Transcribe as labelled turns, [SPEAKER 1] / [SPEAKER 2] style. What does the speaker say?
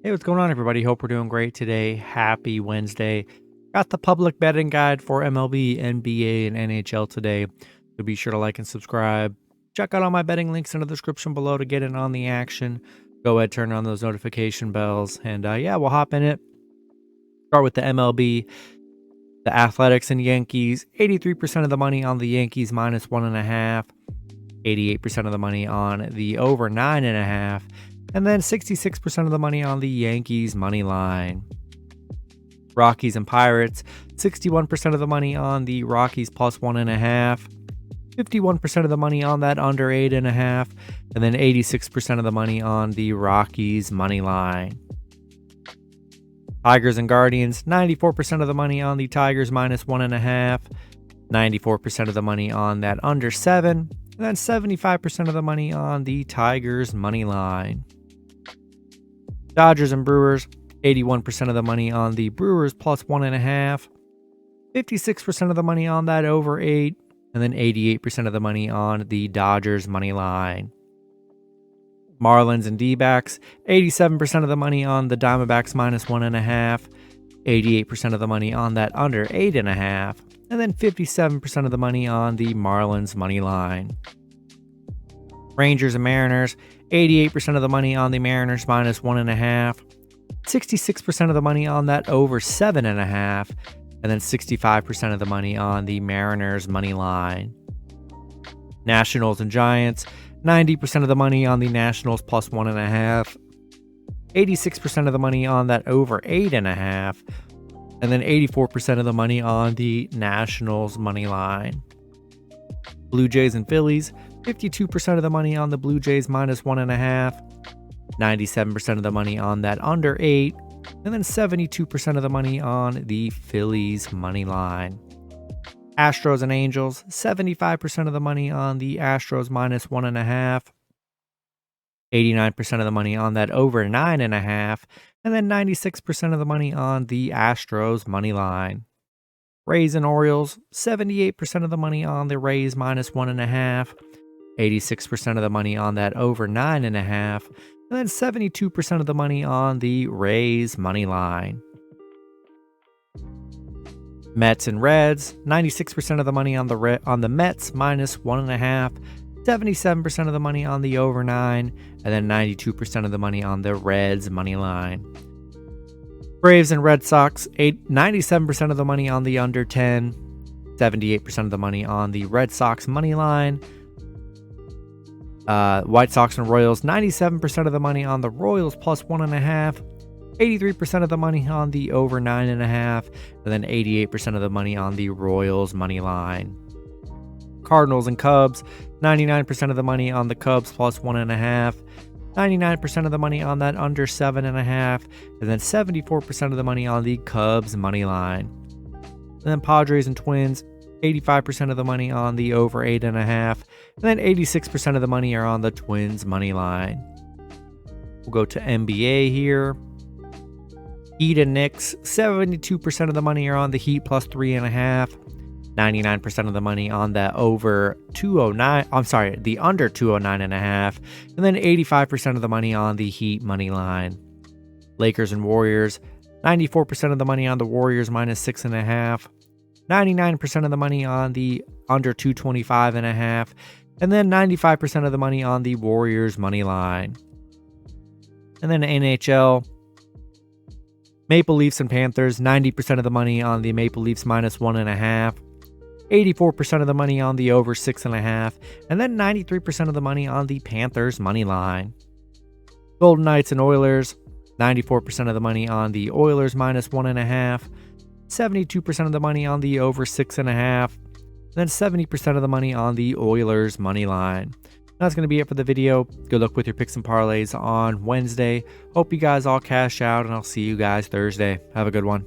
[SPEAKER 1] Hey, what's going on, everybody? Hope we're doing great today. Happy Wednesday. Got the public betting guide for MLB, NBA, and NHL today. So be sure to like and subscribe. Check out all my betting links in the description below to get in on the action. Go ahead, turn on those notification bells. And yeah, we'll hop in it. Start with the MLB. The Athletics and Yankees. 83% of the money on the Yankees minus 1.5. 88% of the money on the over 9.5. And then 66% of the money on the Yankees money line. Rockies and Pirates, 61% of the money on the Rockies plus 1.5. 51% of the money on that under 8.5. And then 86% of the money on the Rockies money line. Tigers and Guardians, 94% of the money on the Tigers minus 1.5. 94% of the money on that under 7. And then 75% of the money on the Tigers money line. Dodgers and Brewers, 81% of the money on the Brewers plus 1.5, 56% of the money on that over 8, and then 88% of the money on the Dodgers money line. Marlins and D-backs, 87% of the money on the Diamondbacks minus 1.5, 88% of the money on that under 8.5, and then 57% of the money on the Marlins money line. Rangers and Mariners, 88% of the money on the Mariners minus 1.5, 66% of the money on that over 7.5, and then 65% of the money on the Mariners money line. Nationals and Giants, 90% of the money on the Nationals plus 1.5, 86% of the money on that over 8.5, and then 84% of the money on the Nationals money line. Blue Jays and Phillies, 52% of the money on the Blue Jays minus 1.5, 97% of the money on that under 8, and then 72% of the money on the Phillies money line. Astros and Angels, 75% of the money on the Astros minus 1.5, 89% of the money on that over 9.5, and then 96% of the money on the Astros money line. Rays and Orioles, 78% of the money on the Rays minus 1.5, 86% of the money on that over 9.5, and then 72% of the money on the Rays money line. Mets and Reds, 96% of the money on the Mets minus 1.5, 77% of the money on the over 9, and then 92% of the money on the Reds money line. Braves and Red Sox, 97% of the money on the under 10, 78% of the money on the Red Sox money line. White Sox and Royals, 97% of the money on the Royals plus 1.5, 83% of the money on the over 9.5, and then 88% of the money on the Royals money line. Cardinals and Cubs, 99% of the money on the Cubs plus 1.5, 99% of the money on that under 7.5, and then 74% of the money on the Cubs money line. And then Padres and Twins, 85% of the money on the over 8.5, and then 86% of the money are on the Twins money line. We'll go to NBA here. Heat and Knicks, 72% of the money are on the Heat plus 3.5, 99% of the money on that over 209, the under 209.5, and then 85% of the money on the Heat money line. Lakers and Warriors, 94% of the money on the Warriors minus 6.5, 99% of the money on the under 225.5, and then 95% of the money on the Warriors money line. And then NHL, Maple Leafs and Panthers, 90% of the money on the Maple Leafs minus 1.5, 84% of the money on the over 6.5, and then 93% of the money on the Panthers money line. Golden Knights and Oilers, 94% of the money on the Oilers minus 1.5, 72% of the money on the over 6.5, and then 70% of the money on the Oilers money line. That's going to be it for the video. Good luck with your picks and parlays on Wednesday. Hope you guys all cash out, and I'll see you guys Thursday. Have a good one.